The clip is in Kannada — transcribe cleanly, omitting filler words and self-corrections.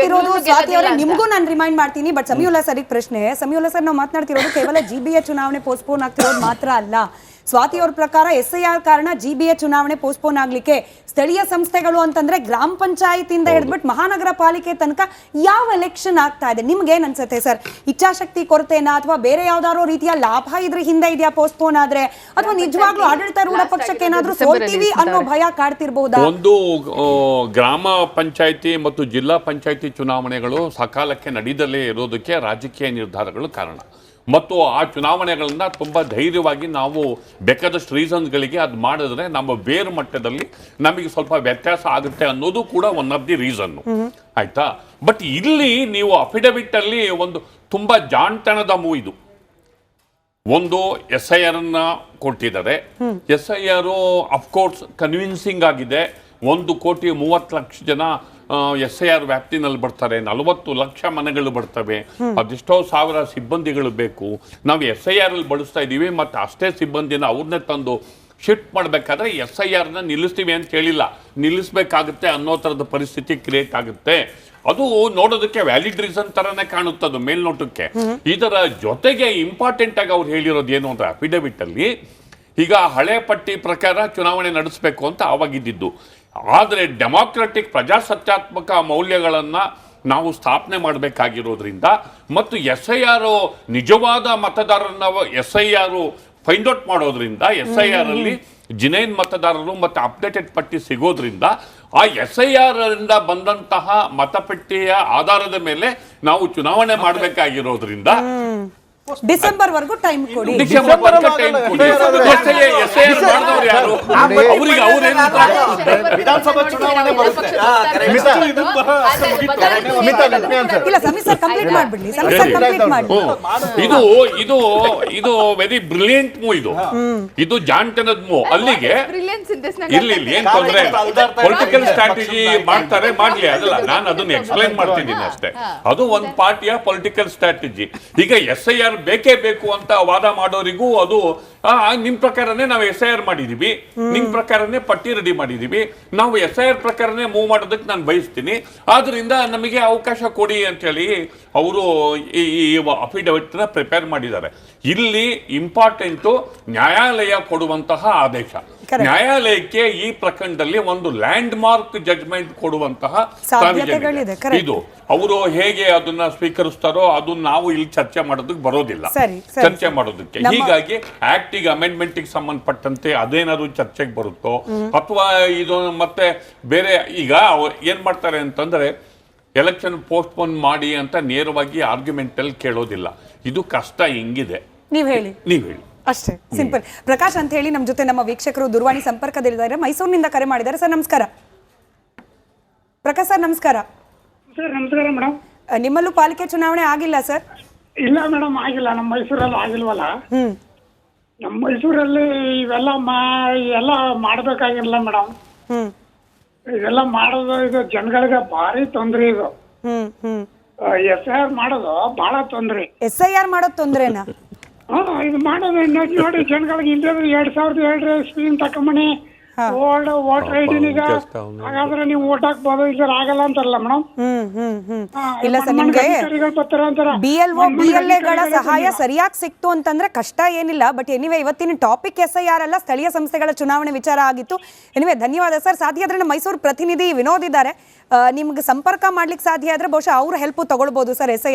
ಮಾತನಾಡ್ತಿರೋದು ಸ್ವಾತಿ ಅವರೇ, ನಿಮಗೂ ನಾನು ರಿಮೈಂಡ್ ಮಾಡ್ತೀನಿ. ಬಟ್ ಸಮೀವುಲ್ಲಾ ಸರ್ ಪ್ರಶ್ನೆ. ಸಮೀವುಲ್ಲಾ ಸರ್, ನಾವು ಮಾತನಾಡ್ತಿರೋದು ಕೇವಲ GBA ಚುನಾವಣೆ ಪೋಸ್ಟ್ಪೋನ್ ಆಗ್ತಿರೋದು ಮಾತ್ರ ಅಲ್ಲ. ಸ್ವಾತಿ ಅವ್ರ ಪ್ರಕಾರ SIR ಕಾರಣ GBA ಚುನಾವಣೆ ಪೋಸ್ಟ್ಪೋನ್ ಆಗ್ಲಿಕ್ಕೆ ಸ್ಥಳೀಯ ಸಂಸ್ಥೆಗಳು ಅಂತಂದ್ರೆ ಗ್ರಾಮ ಪಂಚಾಯತಿಯಿಂದ ಹಿಡಿದ್ಬಿಟ್ಟು ಮಹಾನಗರ ಪಾಲಿಕೆ ತನಕ ಯಾವ ಎಲೆಕ್ಷನ್ ಆಗ್ತಾ ಇದೆ, ನಿಮ್ಗೆ ಏನ್ ಅನ್ಸುತ್ತೆ ಸರ್? ಇಚ್ಛಾಶಕ್ತಿ ಕೊರತೆನಾ ಅಥವಾ ಬೇರೆ ಯಾವ್ದಾರೋ ರೀತಿಯ ಲಾಭ ಇದ್ರ ಹಿಂದೆ ಇದೆಯಾ ಪೋಸ್ಟ್ಪೋನ್ ಆದ್ರೆ, ಅಥವಾ ನಿಜವಾಗ್ಲೂ ಆಡಳಿತಾರೂಢ ಪಕ್ಷಕ್ಕೆ ಏನಾದ್ರೂ ಸೋಲ್ತೀವಿ ಅನ್ನೋ ಭಯ ಕಾಡ್ತಿರ್ಬಹುದಾ? ಒಂದು ಗ್ರಾಮ ಪಂಚಾಯತಿ ಮತ್ತು ಜಿಲ್ಲಾ ಪಂಚಾಯತಿ ಚುನಾವಣೆಗಳು ಸಕಾಲಕ್ಕೆ ನಡೆಯದಲ್ಲೇ ಇರೋದಕ್ಕೆ ರಾಜಕೀಯ ನಿರ್ಧಾರಗಳು ಕಾರಣ. ಮತ್ತು ಆ ಚುನಾವಣೆಗಳನ್ನ ತುಂಬ ಧೈರ್ಯವಾಗಿ ನಾವು ಬೇಕಾದಷ್ಟು ರೀಸನ್ಗಳಿಗೆ ಅದು ಮಾಡಿದ್ರೆ ನಮ್ಮ ಬೇರು ಮಟ್ಟದಲ್ಲಿ ನಮಗೆ ಸ್ವಲ್ಪ ವ್ಯತ್ಯಾಸ ಆಗುತ್ತೆ ಅನ್ನೋದು ಕೂಡ ಒನ್ ಆಫ್ ದಿ ರೀಸನ್ನು, ಆಯ್ತಾ? ಬಟ್ ಇಲ್ಲಿ ನೀವು ಅಫಿಡವಿಟ್ ಅಲ್ಲಿ ಒಂದು ತುಂಬ ಜಾಣ್ತನದ ಇದು. ಒಂದು SIR ಅನ್ನ ಕೊಟ್ಟಿದ್ದಾರೆ. SIR ಅಫ್ಕೋರ್ಸ್ ಕನ್ವಿನ್ಸಿಂಗ್ ಆಗಿದೆ. 1,30,30,00,000 ಜನ SIR ವ್ಯಾಪ್ತಿನಲ್ಲಿ ಬರ್ತಾರೆ, 40 ಲಕ್ಷ ಮನೆಗಳು ಬರ್ತವೆ, ಅದೆಷ್ಟೋ ಸಾವಿರ ಸಿಬ್ಬಂದಿಗಳು ಬೇಕು. ನಾವು SIR ಅಲ್ಲಿ ಬಳಸ್ತಾ ಇದ್ದೀವಿ, ಮತ್ತು ಅಷ್ಟೇ ಸಿಬ್ಬಂದಿನ ಅವ್ರನ್ನೇ ತಂದು ಶಿಫ್ಟ್ ಮಾಡಬೇಕಾದ್ರೆ SIR ನಿಲ್ಲಿಸ್ತೀವಿ ಅಂತ ಹೇಳಿಲ್ಲ, ನಿಲ್ಲಿಸಬೇಕಾಗುತ್ತೆ ಅನ್ನೋ ಥರದ ಪರಿಸ್ಥಿತಿ ಕ್ರಿಯೇಟ್ ಆಗುತ್ತೆ. ಅದು ನೋಡೋದಕ್ಕೆ ವ್ಯಾಲಿಡ್ ರೀಸನ್ ಥರನೇ ಕಾಣುತ್ತದು ಮೇಲ್ನೋಟಕ್ಕೆ. ಇದರ ಜೊತೆಗೆ ಇಂಪಾರ್ಟೆಂಟ್ ಆಗಿ ಅವ್ರು ಹೇಳಿರೋದು ಏನು ಅಂದರೆ ಅಫಿಡವಿಟ್ ಅಲ್ಲಿ ಈಗ ಹಳೆ ಪಟ್ಟಿ ಪ್ರಕಾರ ಚುನಾವಣೆ ನಡೆಸಬೇಕು ಅಂತ ಆವಾಗಿದ್ದು. ಆದರೆ ಡೆಮಾಕ್ರೆಟಿಕ್ ಪ್ರಜಾಸತ್ತಾತ್ಮಕ ಮೌಲ್ಯಗಳನ್ನು ನಾವು ಸ್ಥಾಪನೆ ಮಾಡಬೇಕಾಗಿರೋದ್ರಿಂದ ಮತ್ತು SIR ನಿಜವಾದ ಮತದಾರರನ್ನ SIR ಫೈಂಡ್ ಔಟ್ ಮಾಡೋದ್ರಿಂದ SIR ಅಲ್ಲಿ ಜಿನೈನ್ ಮತದಾರರು ಮತ್ತು ಅಪ್ಡೇಟೆಡ್ ಪಟ್ಟಿ ಸಿಗೋದ್ರಿಂದ ಆ SIR ಇಂದ ಬಂದಂತಹ ಮತಪಟ್ಟಿಯ ಆಧಾರದ ಮೇಲೆ ನಾವು ಚುನಾವಣೆ ಮಾಡಬೇಕಾಗಿರೋದ್ರಿಂದ ಡಿಸೆಂಬರ್ ವರೆಗೂ ಟೈಮ್ ಕೊಡಿ. ವಿಧಾನಸಭಾ ಚುನಾವಣೆ ಬರುತ್ತೆ. ಇದು ವೆರಿ ಬ್ರಿಲಿಯಂಟ್ ಮೂವ್. ಇದು ಜಾಣ್ತನದ ಮೂವ್. ಅಲ್ಲಿಗೆ ಇಲ್ಲಿ ಏನ್ ತೊಂದ್ರೆ, ಪೊಲಿಟಿಕಲ್ ಸ್ಟ್ರಾಟಜಿ ಮಾಡ್ತಾರೆ, ಮಾಡ್ಲಿ, ಅದಲ್ಲ, ನಾನು ಅದನ್ನ ಎಕ್ಸ್ಪ್ಲೈನ್ ಮಾಡ್ತಿದ್ದೀನಿ ಅಷ್ಟೇ. ಅದು ಒಂದು ಪಾರ್ಟಿಯ ಪೊಲಿಟಿಕಲ್ ಸ್ಟ್ರಾಟಜಿ. ಈಗ SIR ಬೇಕೇ ಬೇಕು ಅಂತ ವಾದ ಮಾಡೋರಿಗೂ ಅದು ನಿಮ್ ಪ್ರಕಾರನೇ ನಾವು SIR ಮಾಡಿದೀವಿ, ನಿಮ್ ಪ್ರಕಾರನೇ ಪಟ್ಟಿ ರೆಡಿ ಮಾಡಿದೀವಿ, ನಾವು SIR ಪ್ರಕಾರನೇ ಮೂವ್ ಮಾಡೋದಕ್ಕೆ ನಾನು ಬಯಸ್ತೀನಿ, ಆದ್ರಿಂದ ನಮಗೆ ಅವಕಾಶ ಕೊಡಿ ಅಂತ ಹೇಳಿ ಅವರು ಈ ಅಫಿಡವಿಟ್ ನ ಪ್ರಿಪೇರ್ ಮಾಡಿದ್ದಾರೆ. ಇಲ್ಲಿ ಇಂಪಾರ್ಟೆಂಟು ನ್ಯಾಯಾಲಯ ಕೊಡುವಂತಹ ಆದೇಶ. ನ್ಯಾಯಾಲಯಕ್ಕೆ ಈ ಪ್ರಕರಣದಲ್ಲಿ ಒಂದು ಲ್ಯಾಂಡ್ ಮಾರ್ಕ್ ಜಡ್ಜ್ಮೆಂಟ್ ಕೊಡುವಂತಹ ಇದು. ಅವರು ಹೇಗೆ ಅದನ್ನ ಸ್ವೀಕರಿಸ್ತಾರೋ ಅದು ನಾವು ಇಲ್ಲಿ ಚರ್ಚೆ ಮಾಡೋದಕ್ಕೆ ಬರೋದಿಲ್ಲ, ಚರ್ಚೆ ಮಾಡೋದಕ್ಕೆ. ಹೀಗಾಗಿ ಆಕ್ಟಿಗೆ ಅಮೆಂಡ್ಮೆಂಟ್ಗೆ ಸಂಬಂಧಪಟ್ಟಂತೆ ಅದೇನಾದ್ರು ಚರ್ಚೆಗೆ ಬರುತ್ತೋ ಅಥವಾ ಇದು ಮತ್ತೆ ಬೇರೆ. ಈಗ ಏನ್ ಮಾಡ್ತಾರೆ ಅಂತಂದ್ರೆ ಎಲೆಕ್ಷನ್ ಪೋಸ್ಟ್ಪೋನ್ ಮಾಡಿ ಅಂತ ನೇರವಾಗಿ ಆರ್ಗ್ಯುಮೆಂಟ್ ಅಲ್ಲಿ ಕೇಳೋದಿಲ್ಲ. ಇದು ಕಷ್ಟ ಹೆಂಗಿದೆ ನೀವ್ ಹೇಳಿ ಅಷ್ಟೇ, ಸಿಂಪಲ್. ಪ್ರಕಾಶ್ ಅಂತ ಹೇಳಿ ನಮ್ಮ ಜೊತೆ ನಮ್ಮ ವೀಕ್ಷಕರು ದೂರವಾಣಿ ಸಂಪರ್ಕದಲ್ಲಿದ್ದಾರೆ, ಮೈಸೂರಿನಿಂದ ಕರೆ ಮಾಡಿದ್ದಾರೆ. ಸರ್ ನಮಸ್ಕಾರ. ಪ್ರಕಾಶ್ ಸರ್ ನಮಸ್ಕಾರ. ಸರ್ ನಮಸ್ಕಾರ ಮೇಡಮ್. ನಿಮ್ಮಲ್ಲೂ ಪಾಲಿಕೆ ಚುನಾವಣೆ ಆಗಿಲ್ಲ ಸರ್? ಇಲ್ಲ ಮೇಡಮ್, ಆಗಿಲ್ಲ. ನಮ್ಮ ಮೈಸೂರಲ್ಲಿ ಆಗಿಲ್ವಲ್ಲ. ನಮ್ಮ ಮೈಸೂರಲ್ಲಿ ಇವೆಲ್ಲ ಎಲ್ಲ ಮಾಡ್ಬೇಕಾಗಿಲ್ಲ ಮೇಡಮ್. ಇದೆಲ್ಲ ಮಾಡೋದು ಇದು ಜನಗಳಿಗೆ ಭಾರಿ ತೊಂದ್ರೆ. ಇದು SIR ಮಾಡೋದು ಬಹಳ ತೊಂದ್ರೆ. SIR ಮಾಡೋದು ತೊಂದ್ರೆನಾ? ಇದು ಮಾಡೋದು ನೋಡಿ, ಜನಗಳಿಗೆ ಇಲ್ಲದ್ರೆ 2002 ಸ್ಕೀಮ್ ತಕೊಂಬಣಿ ವೋಟರ್ ಐಡಿನಿಗ, ಹಾಗಾದ್ರೆ ನೀವು ವೋಟ್ ಹಾಕ್ಬೋದು, ಇಲ್ಲ ಆಗಲ್ಲ ಅಂತಾರಲ್ಲ ಮೇಡಮ್. ಇಲ್ಲ ಸರ್, ನಿಮ್ಗೆ BLO BLAಗಳ ಸಹಾಯ ಸರಿಯಾಗಿ ಸಿಕ್ತು ಅಂತಂದ್ರೆ ಕಷ್ಟ ಏನಿಲ್ಲ. ಬಟ್ ಎನಿವೆ ಇವತ್ತಿನ ಟಾಪಿಕ್ SIR ಅಲ್ಲ, ಸ್ಥಳೀಯ ಸಂಸ್ಥೆಗಳ ಚುನಾವಣೆ ವಿಚಾರ ಆಗಿತ್ತು. ಎನಿವೆ ಧನ್ಯವಾದ ಸರ್. ಸಾಧ್ಯ ಆದ್ರೆ ನಮ್ಮ ಮೈಸೂರು ಪ್ರತಿನಿಧಿ ವಿನೋದ್ ಇದ್ದಾರೆ, ನಿಮ್ಗೆ ಸಂಪರ್ಕ ಮಾಡ್ಲಿಕ್ಕೆ ಸಾಧ್ಯ ಆದ್ರೆ ಬಹುಶಃ ಅವ್ರ ಹೆಲ್ಪ್ ತಗೊಳ್ಬಹುದು ಸರ್. SIR